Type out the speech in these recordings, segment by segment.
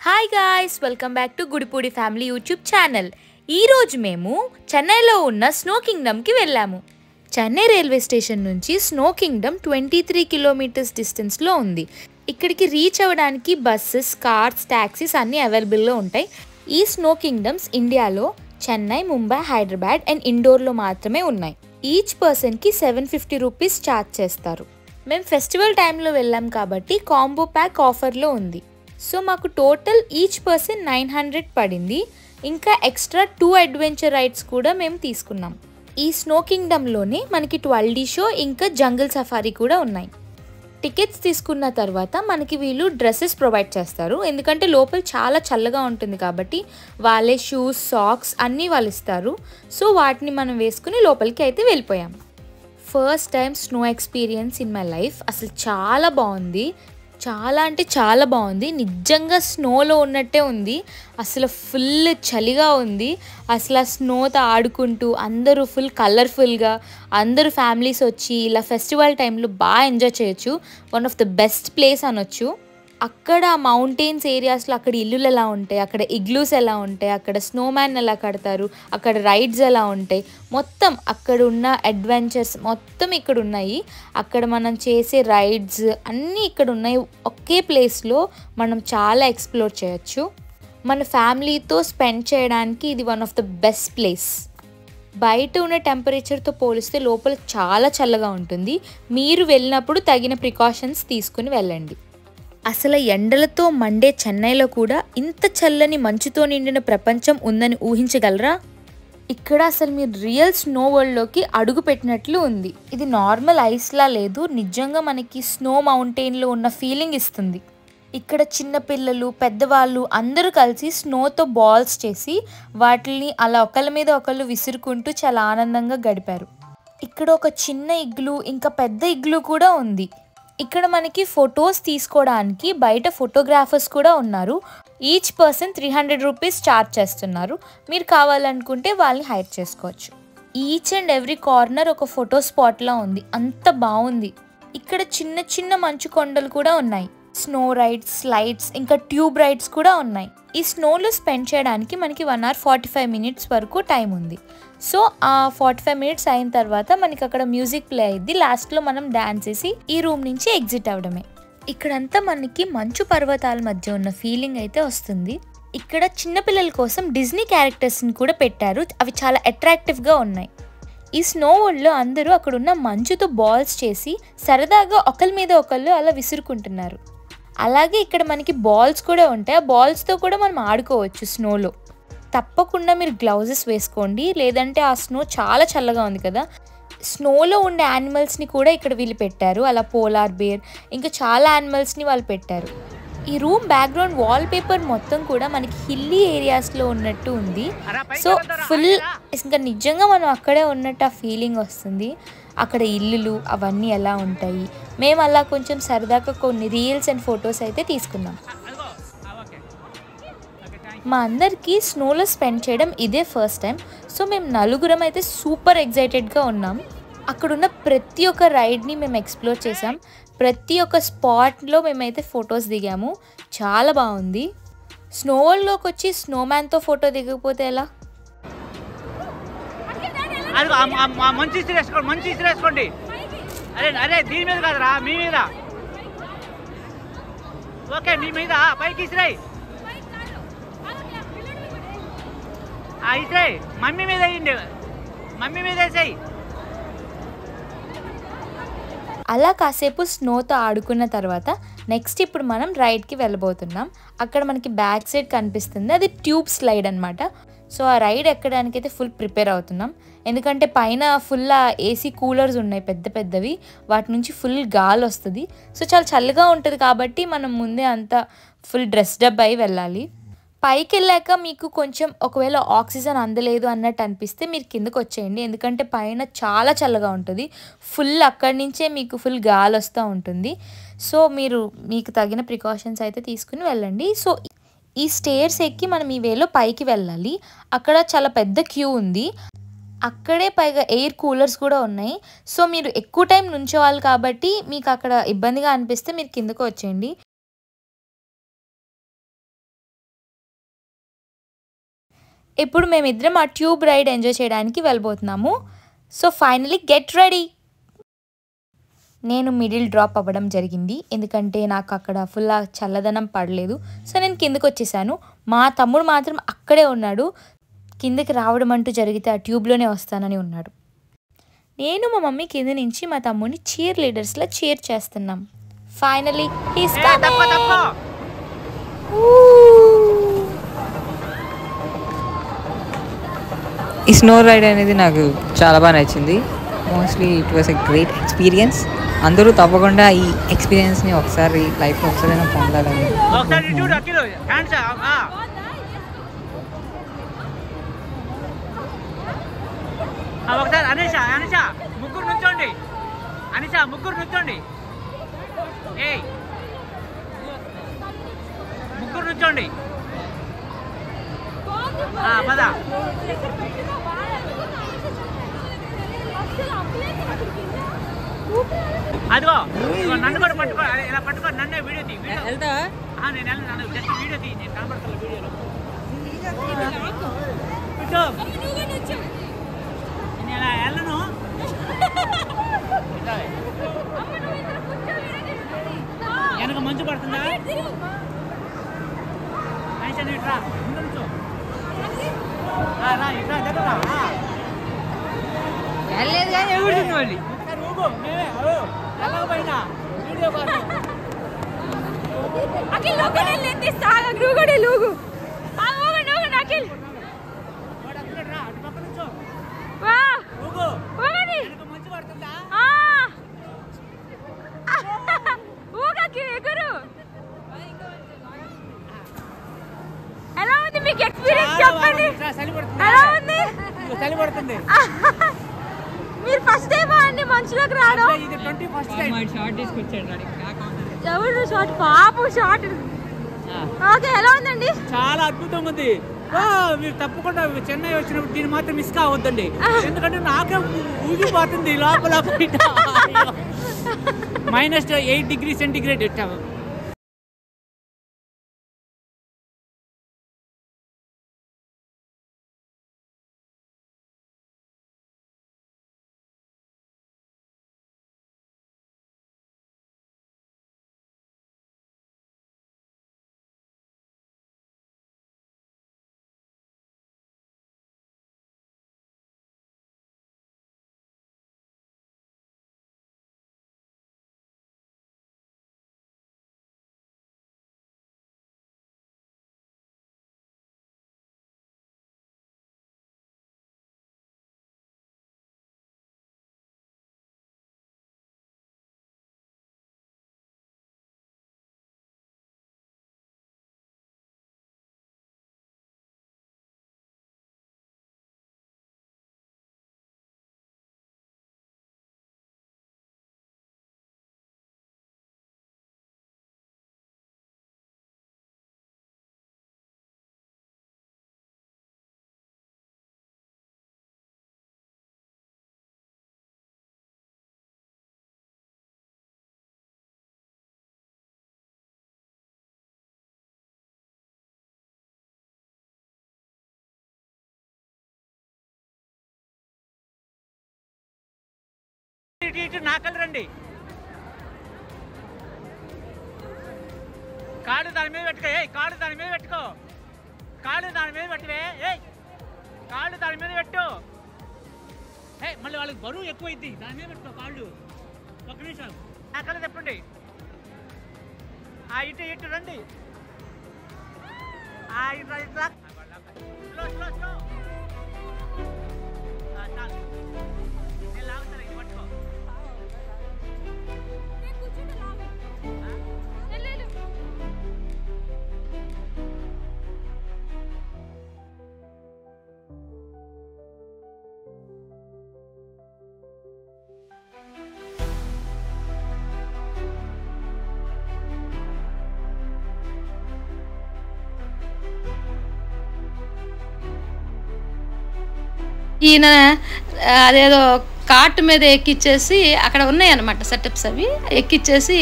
Hi guys, welcome back to Gudipudi family YouTube channel. ఈరోజు మేము చెన్నైలో ఉన్న స్నో కింగ్డమ్కి వెళ్ళాము. చెన్నై రైల్వే స్టేషన్ నుంచి స్నో కింగ్డమ్ 23 కిలోమీటర్స్ డిస్టెన్స్లో ఉంది. ఇక్కడికి రీచ్ అవ్వడానికి బస్సెస్, కార్స్, ట్యాక్సీస్ అన్నీ అవైలబుల్లో ఉంటాయి. ఈ స్నో కింగ్డమ్స్ ఇండియాలో చెన్నై, ముంబై, హైదరాబాద్ అండ్ ఇండోర్లో మాత్రమే ఉన్నాయి. ఈచ్ పర్సన్కి 750 రూపీస్ ఛార్జ్ చేస్తారు. మేము ఫెస్టివల్ టైంలో వెళ్ళాం కాబట్టి కాంబో ప్యాక్ ఆఫర్లో ఉంది. సో మాకు టోటల్ ఈచ్ పర్సన్ 900 పడింది. ఇంకా ఎక్స్ట్రా 2 అడ్వెంచర్ రైడ్స్ కూడా మేము తీసుకున్నాం. ఈ స్నో కింగ్డమ్లోనే మనకి 12D షో ఇంకా జంగిల్ సఫారీ కూడా ఉన్నాయి. టికెట్స్ తీసుకున్న తర్వాత మనకి వీళ్ళు డ్రెస్సెస్ ప్రొవైడ్ చేస్తారు. ఎందుకంటే లోపల చాలా చల్లగా ఉంటుంది కాబట్టి వాళ్ళే షూస్, సాక్స్ అన్నీ వాళ్ళు ఇస్తారు. సో వాటిని మనం వేసుకుని లోపలికి అయితే వెళ్ళిపోయాం. First time snow experience in my life. అసలు చాలా బాగుంది, చాలా అంటే చాలా బాగుంది. నిజంగా స్నోలో ఉన్నట్టే ఉంది. అసలు ఫుల్ చలిగా ఉంది. అసలు ఆ స్నోతో ఆడుకుంటూ అందరూ ఫుల్ కలర్ఫుల్గా అందరూ ఫ్యామిలీస్ వచ్చి ఇలా ఫెస్టివల్ టైంలో బాగా ఎంజాయ్ చేయొచ్చు. One of the best place అనొచ్చు. అక్కడ మౌంటైన్స్ ఏరియాస్లో అక్కడ ఇల్లులు ఎలా ఉంటాయి, అక్కడ ఇగ్లూస్ ఎలా ఉంటాయి, అక్కడ స్నోమ్యాన్ ఎలా కడతారు, అక్కడ రైడ్స్ ఎలా ఉంటాయి, మొత్తం అక్కడ ఉన్న అడ్వెంచర్స్ మొత్తం ఇక్కడ ఉన్నాయి. అక్కడ మనం చేసే రైడ్స్ అన్నీ ఇక్కడ ఉన్నాయి. ఒకే ప్లేస్లో మనం చాలా ఎక్స్ప్లోర్ చేయొచ్చు. మన ఫ్యామిలీతో స్పెండ్ చేయడానికి ఇది one of the best place. బయట ఉన్న టెంపరేచర్తో పోలిస్తే లోపల చాలా చల్లగా ఉంటుంది. మీరు వెళ్ళినప్పుడు తగిన ప్రికాషన్స్ తీసుకుని వెళ్ళండి. అసలు ఎండలతో మండే చెన్నైలో కూడా ఇంత చల్లని మంచుతో నిండిన ప్రపంచం ఉందని ఊహించగలరా? ఇక్కడ అసలు మీరు రియల్ స్నో వరల్డ్లోకి అడుగు పెట్టినట్లు ఉంది. ఇది నార్మల్ ఐస్లా లేదు, నిజంగా మనకి స్నో మౌంటైన్లో ఉన్న ఫీలింగ్ ఇస్తుంది. ఇక్కడ చిన్నపిల్లలు, పెద్దవాళ్ళు అందరూ కలిసి స్నోతో బాల్స్ చేసి వాటిని అలా ఒకళ్ళ మీద ఒకళ్ళు విసురుకుంటూ చాలా ఆనందంగా గడిపారు. ఇక్కడ ఒక చిన్న ఇగ్లూ ఇంకా పెద్ద ఇగ్లూ కూడా ఉంది. ఇక్కడ మనకి ఫొటోస్ తీసుకోవడానికి బయట ఫోటోగ్రాఫర్స్ కూడా ఉన్నారు. ఈచ్ పర్సన్ 300 రూపీస్ ఛార్జ్ చేస్తున్నారు. మీరు కావాలనుకుంటే వాళ్ళని హైర్ చేసుకోవచ్చు. ఈచ్ అండ్ ఎవ్రీ కార్నర్ ఒక ఫోటో స్పాట్లా ఉంది. అంత బాగుంది. ఇక్కడ చిన్న చిన్న మంచు కొండలు కూడా ఉన్నాయి. స్నో రైడ్స్, స్లైడ్స్ ఇంకా ట్యూబ్ రైడ్స్ కూడా ఉన్నాయి. ఈ స్నోలో స్పెండ్ చేయడానికి మనకి 1 hour 45 minutes వరకు టైం ఉంది. సో ఆ 45 minutes అయిన తర్వాత మనకి అక్కడ మ్యూజిక్ ప్లే అయ్యిద్ది. లాస్ట్లో మనం డాన్స్ చేసి ఈ రూమ్ నుంచి ఎగ్జిట్ అవ్వడమే. ఇక్కడంతా మనకి మంచు పర్వతాల మధ్య ఉన్న ఫీలింగ్ అయితే వస్తుంది. ఇక్కడ చిన్నపిల్లల కోసం డిజ్నీ క్యారెక్టర్స్ని కూడా పెట్టారు. అవి చాలా అట్రాక్టివ్గా ఉన్నాయి. ఈ స్నో వరల్డ్లో అందరూ అక్కడున్న మంచుతో బాల్స్ చేసి సరదాగా ఒకరి మీద ఒకళ్ళు అలా విసురుకుంటున్నారు. అలాగే ఇక్కడ మనకి బాల్స్ కూడా ఉంటాయి. ఆ బాల్స్తో కూడా మనం ఆడుకోవచ్చు స్నోలో. తప్పకుండా మీరు గ్లౌజెస్ వేసుకోండి, లేదంటే ఆ స్నో చాలా చల్లగా ఉంది కదా. స్నోలో ఉండే యానిమల్స్ని కూడా ఇక్కడ వీళ్ళు పెట్టారు. అలా పోలార్ బేర్ ఇంకా చాలా యానిమల్స్ని వాళ్ళు పెట్టారు. ఈ రూమ్ బ్యాక్గ్రౌండ్ వాల్ పేపర్ మొత్తం కూడా మనకి హిల్లీ ఏరియాస్లో ఉన్నట్టు ఉంది. సో ఫుల్ ఇంకా నిజంగా మనం అక్కడే ఉన్నట్టు ఆ ఫీలింగ్ వస్తుంది. అక్కడ ఇల్లులు అవన్నీ ఎలా ఉంటాయి. మేము అలా కొంచెం సరదాగా కొన్ని రీల్స్ అండ్ ఫొటోస్ అయితే తీసుకున్నాం. మా అందరికీ స్నోలో స్పెండ్ చేయడం ఇదే ఫస్ట్ టైం. సో మేము నలుగురం అయితే సూపర్ ఎగ్జైటెడ్గా ఉన్నాం. అక్కడున్న ప్రతి ఒక్క రైడ్ని మేము ఎక్స్ప్లోర్ చేసాం. ప్రతి ఒక్క స్పాట్లో మేమైతే ఫొటోస్ దిగాము. చాలా బాగుంది. స్నో వరల్డ్లోకి వచ్చి స్నోమ్యాన్తో ఫోటో దిగకపోతే ఎలా? మంచి ఇసిరేసుకోండి. అరే దీని మీద కాదురా, మీ మీద. ఓకే, మీ మీద పైకి ఇసిరాయి. ఇసిరాయి మమ్మీ మీద వేయండి, మమ్మీ మీద వేసాయి. అలా కాసేపు స్నోతో ఆడుకున్న తర్వాత నెక్స్ట్ ఇప్పుడు మనం రైడ్కి వెళ్ళబోతున్నాం. అక్కడ మనకి బ్యాక్ సైడ్ కనిపిస్తుంది, అది ట్యూబ్ స్లైడ్ అనమాట. సో ఆ రైడ్ ఎక్కడానికైతే ఫుల్ ప్రిపేర్ అవుతున్నాం. ఎందుకంటే పైన ఫుల్ ఏసీ కూలర్స్ ఉన్నాయి పెద్ద పెద్దవి, వాటి నుంచి ఫుల్ గాలి వస్తుంది. సో చాలా చల్లగా ఉంటుంది కాబట్టి మనం ముందే అంతా ఫుల్ డ్రెస్డప్ అయి వెళ్ళాలి. పైకి వెళ్ళాక మీకు కొంచెం ఒకవేళ ఆక్సిజన్ అందలేదు అన్నట్టు అనిపిస్తే మీరు కిందకు వచ్చేయండి. ఎందుకంటే పైన చాలా చల్లగా ఉంటుంది. ఫుల్ అక్కడి నుంచే మీకు ఫుల్ గాలి వస్తూ ఉంటుంది. సో మీకు తగిన ప్రికాషన్స్ అయితే తీసుకుని వెళ్ళండి. సో ఈ స్టేర్స్ ఎక్కి మనం ఈ వేలో పైకి వెళ్ళాలి. అక్కడ చాలా పెద్ద క్యూ ఉంది. అక్కడే పైగా ఎయిర్ కూలర్స్ కూడా ఉన్నాయి. సో మీరు ఎక్కువ టైం నుంచోవాలి కాబట్టి మీకు అక్కడ ఇబ్బందిగా అనిపిస్తే మీరు కిందకు వచ్చేయండి. ఇప్పుడు మేమిద్దరం ఆ ట్యూబ్ రైడ్ ఎంజాయ్ చేయడానికి వెళ్ళబోతున్నాము. So finally get ready. నేను మిడిల్ డ్రాప్ అవ్వడం జరిగింది, ఎందుకంటే నాకు అక్కడ ఫుల్ చల్లదనం పడలేదు. సో నేను కిందకి వచ్చేసాను. మా తమ్ముడు మాత్రం అక్కడే ఉన్నాడు. కిందకి రావడం అంటూ జరిగితే ఆ ట్యూబ్లోనే వస్తానని ఉన్నాడు. నేను మా మమ్మీ కింద నుంచి మా తమ్ముడిని చీర్ లీడర్స్లా చీర్ చేస్తున్నాం. Finally he's coming. ఈ స్నో రైడ్ అనేది నాకు చాలా బాగా నచ్చింది. Mostly it was a great experience. అందరూ తప్పకుండా ఈ ఎక్స్పీరియన్స్ని ఒకసారి లైఫ్లో ఒకసారైనా పొందాలని. ఒకసారి అనిష ముగ్గురు నుంచోండి. ముగ్గురు నుంచోండి. ముగ్గురు నుంచోండి. పద. అదిగో నన్ను కూడా పట్టుకో, ఇలా పట్టుకో, నన్నే వీడియో తీ. నేను నన్ను జస్ట్ వీడియో తీ, నేను కనబడతాను వీడియోలో. నేను ఇలా వెళ్ళను. వెనక మంచు పడుతుందా? మనిషి అని ఇట్రా, ముందు నుంచో. రా ఇట్రా, దగ్గర వెళ్ళలేదు కానీ ఎవరు మళ్ళీ ఎలా ఉంది మీకు ఎక్స్పీరియన్స్ చెప్పండి. ఎలా ఉంది? చలి పడుతుంది. మీరు ఫస్ట్ టైం అండి మంచులోకి రావడం? ఎవరు షార్ట్? పాపం షార్ట్. ఓకే, ఎలా ఉందండి? చాలా అద్భుతంగా ఉంది. మీరు తప్పకుండా చెన్నై వచ్చినప్పుడు దీన్ని మాత్రం మిస్ కావద్దండి, ఎందుకంటే నాకే ఊగిపోతుంది లోపల. -8 డిగ్రీ సెంటిగ్రేడ్. ఇటు నాకలు రండి. కాళ్ళు దాని మీద పెట్టుకో. కాళ్ళు దాని మీద పెట్టుకో. కాళ్ళు దాని మీద పెట్టువే. కాళ్ళు దాని మీద పెట్టు. మళ్ళీ వాళ్ళకి బరువు ఎక్కువైంది. దాని మీద పెట్టుకో కాళ్ళు. ఒక్క నిమిషం నాకలు చెప్పండి. ఇటు ఇటు రండి. ఇట్లా స్లో స్లో స్లో. చాలు, నేను లాగుతాను. ఇది పట్టుకో. ఈయన అదేదో కార్ట్ మీద ఎక్కిచ్చేసి అక్కడ ఉన్నాయన్నమాట సెటప్స్ అవి ఎక్కిచ్చేసి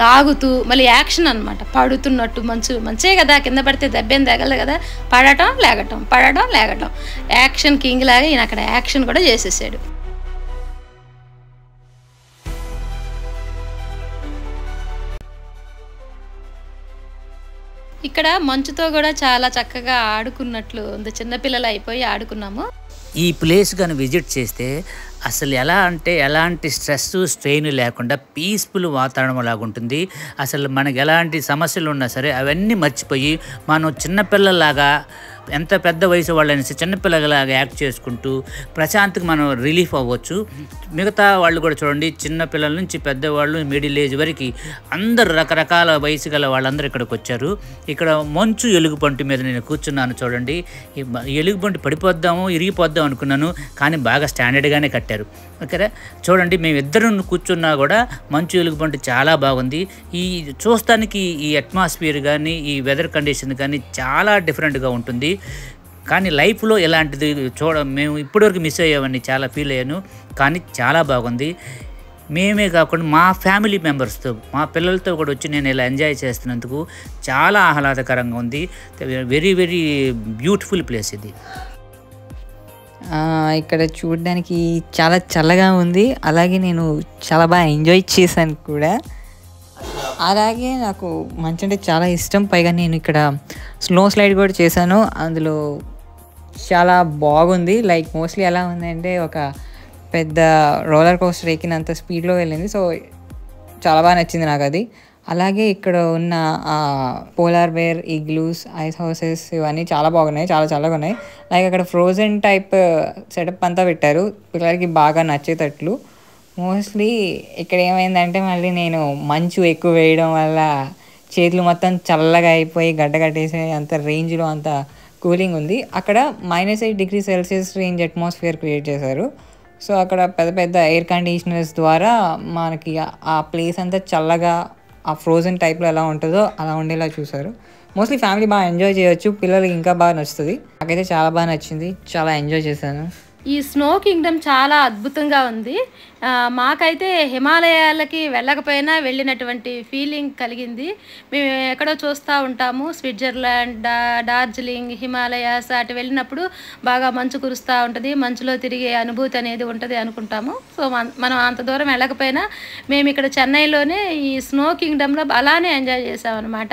లాగుతూ మళ్ళీ యాక్షన్ అనమాట, పడుతున్నట్టు మంచే కదా, కింద పడితే దెబ్బేం తగలదు కదా, పడటం లేగటం యాక్షన్ కింగ్ లాగా ఈయన అక్కడ యాక్షన్ కూడా చేసేసాడు. ఇక్కడ మంచుతో కూడా చాలా చక్కగా ఆడుకున్నట్లు ఉంది, చిన్నపిల్లలు అయిపోయి ఆడుకున్నాము. ఈ ప్లేస్ కానీ విజిట్ చేస్తే అసలు ఎలా అంటే ఎలాంటి స్ట్రెస్ స్ట్రెయిన్ లేకుండా పీస్ఫుల్ వాతావరణం లాగా ఉంటుంది. అసలు మనకి ఎలాంటి సమస్యలు ఉన్నా సరే అవన్నీ మర్చిపోయి మనం చిన్నపిల్లలాగా, ఎంత పెద్ద వయసు వాళ్ళైనా సరే చిన్నపిల్లలాగా యాక్ట్ చేసుకుంటూ ప్రశాంతంగా మనం రిలీఫ్ అవ్వచ్చు. మిగతా వాళ్ళు కూడా చూడండి, చిన్నపిల్లల నుంచి పెద్దవాళ్ళు మిడిల్ ఏజ్ వరకు అందరు రకరకాల వయసు గల వాళ్ళందరూ ఇక్కడికి వచ్చారు. ఇక్కడ మంచు ఎలుగుబంటి మీద నేను కూర్చున్నాను చూడండి. ఈ ఎలుగుబంటి పడిపోద్దాము ఇరిగిపోద్దాం అనుకున్నాను, కానీ బాగా స్టాండర్డ్గానే కట్టారు. ఓకేనా, చూడండి మేమిద్దరం కూర్చున్నా కూడా మంచు ఎలుగుబంటి చాలా బాగుంది. ఈ చూస్తానికి ఈ అట్మాస్ఫియర్ కానీ ఈ వెదర్ కండిషన్ కానీ చాలా డిఫరెంట్గా ఉంటుంది. కానీ లైఫ్లో ఇలాంటిది మేము ఇప్పటివరకు మిస్ అయ్యామని చాలా ఫీల్ అయ్యాను, కానీ చాలా బాగుంది. మేమే కాకుండా మా ఫ్యామిలీ మెంబర్స్తో, మా పిల్లలతో కూడా వచ్చి నేను ఇలా ఎంజాయ్ చేస్తున్నందుకు చాలా ఆహ్లాదకరంగా ఉంది. వెరీ వెరీ బ్యూటిఫుల్ ప్లేస్ ఇది. ఇక్కడ చూడడానికి చాలా చల్లగా ఉంది, అలాగే నేను చాలా బాగా ఎంజాయ్ చేశాను కూడా. అలాగే నాకు మంచి అంటే చాలా ఇష్టం. పైగా నేను ఇక్కడ స్నో స్లైడ్ కూడా చేశాను, అందులో చాలా బాగుంది. లైక్ మోస్ట్లీ ఎలా ఉందంటే ఒక పెద్ద రోలర్ కోస్టర్ ఎక్కినంత స్పీడ్లో వెళ్ళింది. సో చాలా బాగా నచ్చింది నాకు అది. అలాగే ఇక్కడ ఉన్న polar bear, igloos, ice houses ఇవన్నీ చాలా బాగున్నాయి, చాలా చల్లగా ఉన్నాయి. లైక్ అక్కడ ఫ్రోజన్ టైప్ సెటప్ అంతా పెట్టారు పిల్లలకి బాగా నచ్చేటట్లు. మోస్ట్లీ ఇక్కడ ఏమైందంటే మళ్ళీ నేను మంచు ఎక్కువ వేయడం వల్ల చేతులు మొత్తం చల్లగా అయిపోయి గడ్డ కట్టేసే అంత రేంజ్లో అంత కూలింగ్ ఉంది. అక్కడ -8°C రేంజ్ అట్మాస్ఫియర్ క్రియేట్ చేశారు. సో అక్కడ పెద్ద పెద్ద ఎయిర్ కండిషనర్స్ ద్వారా మనకి ఆ ప్లేస్ అంతా చల్లగా ఆ ఫ్రోజన్ టైప్లో ఎలా ఉంటుందో అలా ఉండేలా చూసారు. మోస్ట్లీ ఫ్యామిలీ బాగా ఎంజాయ్ చేయొచ్చు, పిల్లలకి ఇంకా బాగా నచ్చుతుంది. నాకైతే చాలా బాగా నచ్చింది, చాలా ఎంజాయ్ చేశాను. ఈ స్నో కింగ్డమ్ చాలా అద్భుతంగా ఉంది. మాకైతే హిమాలయాలకి వెళ్ళకపోయినా వెళ్ళినటువంటి ఫీలింగ్ కలిగింది. మేము ఎక్కడో చూస్తూ ఉంటాము, స్విట్జర్లాండ్, డార్జిలింగ్, హిమాలయాస్ అటు వెళ్ళినప్పుడు బాగా మంచు కురుస్తూ ఉంటుంది, మంచులో తిరిగే అనుభూతి అనేది ఉంటుంది అనుకుంటాము. సో మనం అంత దూరం వెళ్ళకపోయినా మేము ఇక్కడ చెన్నైలోనే ఈ స్నో కింగ్డమ్లో అలానే ఎంజాయ్ చేసామన్నమాట.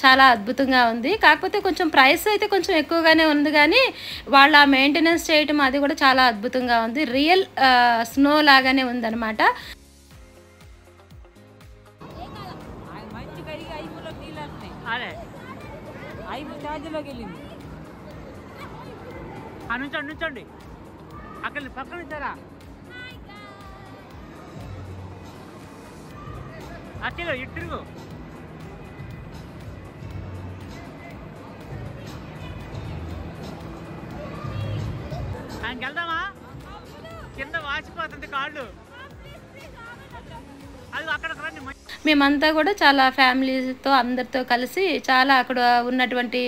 చాలా అద్భుతంగా ఉంది. కాకపోతే కొంచెం ప్రైస్ అయితే కొంచెం ఎక్కువగానే ఉంది, కానీ వాళ్ళ మెయింటెనెన్స్ చేయటం అది కూడా చాలా అద్భుతంగా ఉంది. రియల్ స్నో లాగానే ఉందన్నమాట. నుంచండి అక్కడ పక్కన ఇచ్చారా అట్టిగా ఇట్టురుగు ఆయనకి వెళ్దామా? కింద వాచిపోతుంది కాళ్ళు. అది అక్కడ మేమంతా కూడా చాలా ఫ్యామిలీతో అందరితో కలిసి చాలా అక్కడ ఉన్నటువంటి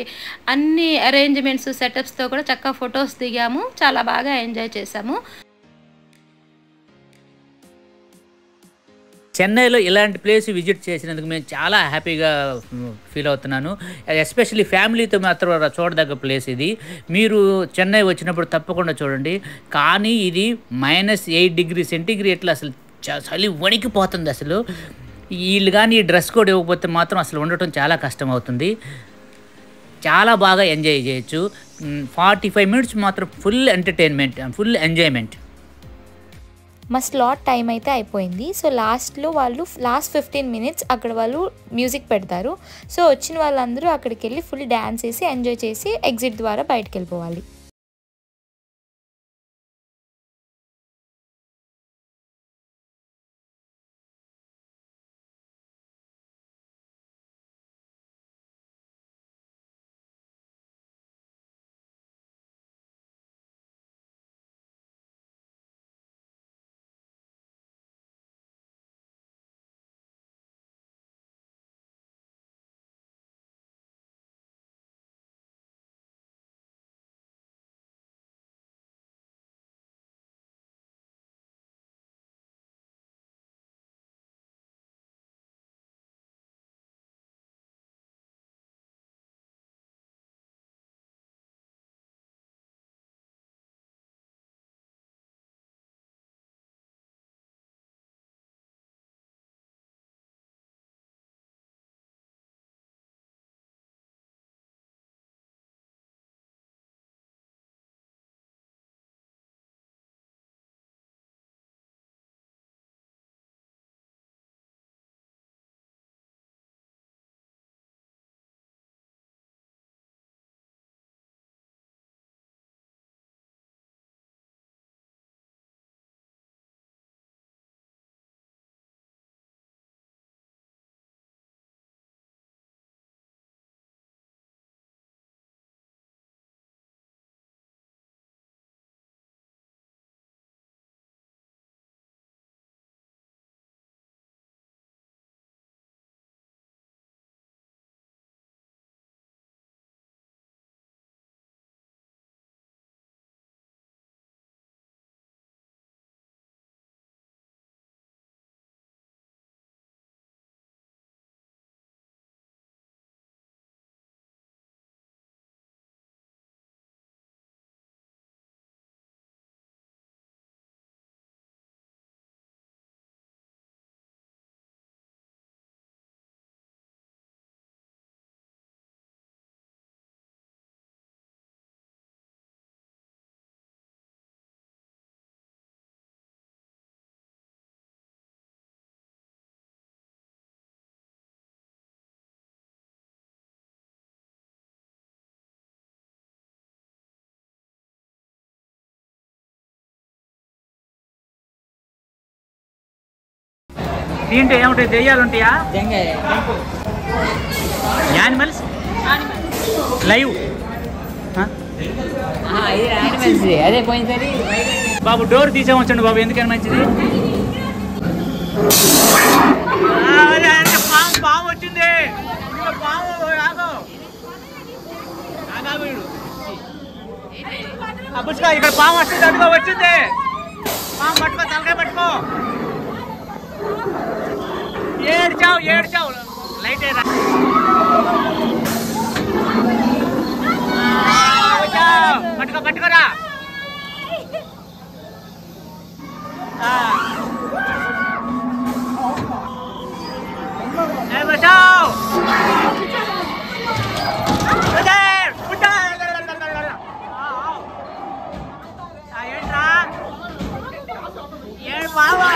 అన్ని అరేంజ్మెంట్స్ సెటప్స్తో కూడా చక్కగా ఫొటోస్ దిగాము, చాలా బాగా ఎంజాయ్ చేసాము. చెన్నైలో ఇలాంటి ప్లేస్ విజిట్ చేసినందుకు మేము చాలా హ్యాపీగా ఫీల్ అవుతున్నాను. ఎస్పెషల్లీ ఫ్యామిలీతో మాత్రం చూడదగ్గ ప్లేస్ ఇది. మీరు చెన్నై వచ్చినప్పుడు తప్పకుండా చూడండి. కానీ ఇది -8°C అసలు చలి వణికిపోతుంది. అసలు వీళ్ళు కానీ ఈ డ్రెస్ కోడ్ ఇవ్వకపోతే మాత్రం అసలు ఉండటం చాలా కష్టం అవుతుంది. చాలా బాగా ఎంజాయ్ చేయొచ్చు. 45 మినిట్స్ మాత్రం ఫుల్ ఎంటర్టైన్మెంట్, ఫుల్ ఎంజాయ్మెంట్. మా స్లాట్ టైం అయితే అయిపోయింది. సో లాస్ట్లో వాళ్ళు లాస్ట్ 15 మినిట్స్ అక్కడ వాళ్ళు మ్యూజిక్ పెడతారు. సో వచ్చిన వాళ్ళందరూ అక్కడికి వెళ్ళి ఫుల్ డ్యాన్స్ వేసి ఎంజాయ్ చేసి ఎగ్జిట్ ద్వారా బయటకు వెళ్ళిపోవాలి. దీంట్లో ఏముంటాయి? దెయ్యాలు ఉంటాయా? యానిమల్స్ లైవ్ అదే పోయినసారి బాబు డోర్ తీసేమొచ్చండి బాబు, ఎందుకని మంచిది. పాము వచ్చింది, పాము పుష్క ఇక్కడ పాము వస్తుంది, అడుగు వచ్చింది. పాము పట్టుకో, తలకాయ పట్టుకో. ఏడ్చావు లైట్ పట్టుకోరా. ఏంట్రా ఏడు బాబా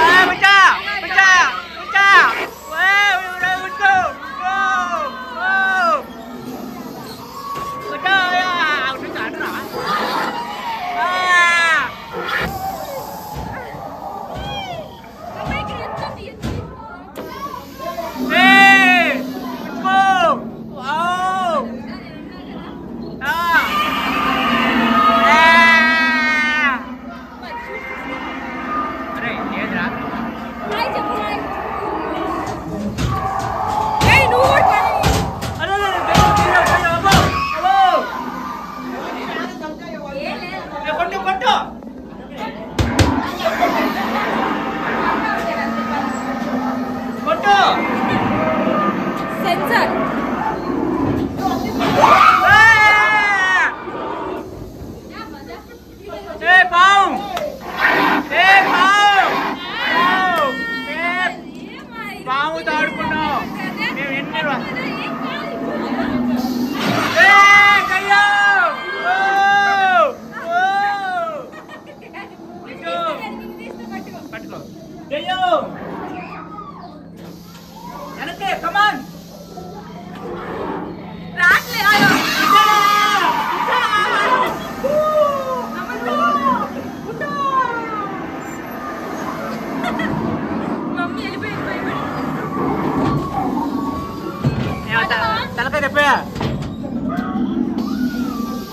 పాముతో ఆడుకున్నాం మేము ఎన్ని పట్టుకో వెనకే కమాన్ తలకాయ చెప్పా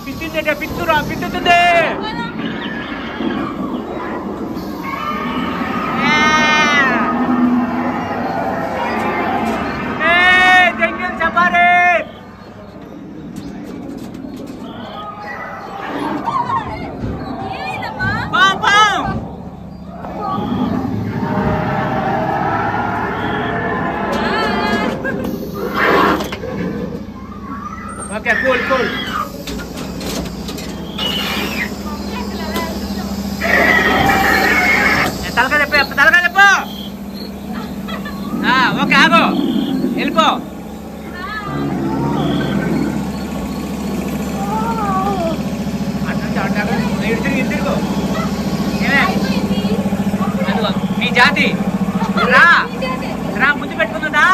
పిచ్చింది పిచ్చుతుంది జంగిల్ సఫారీ ఓకే కూల్ తలకాయ చెప్పు ఓకే ఆగో వెళ్ళిపో తిరుగు నీ జాతి రా ముందు పెట్టుకుందా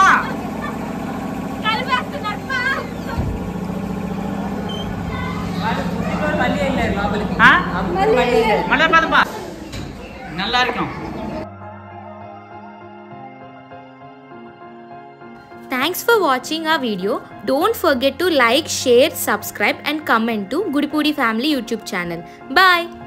మళ్ళీ పదపా నల్లారికం. Thanks for watching our video. Don't forget to like, share, subscribe and comment to Gudipudi Family YouTube channel. Bye.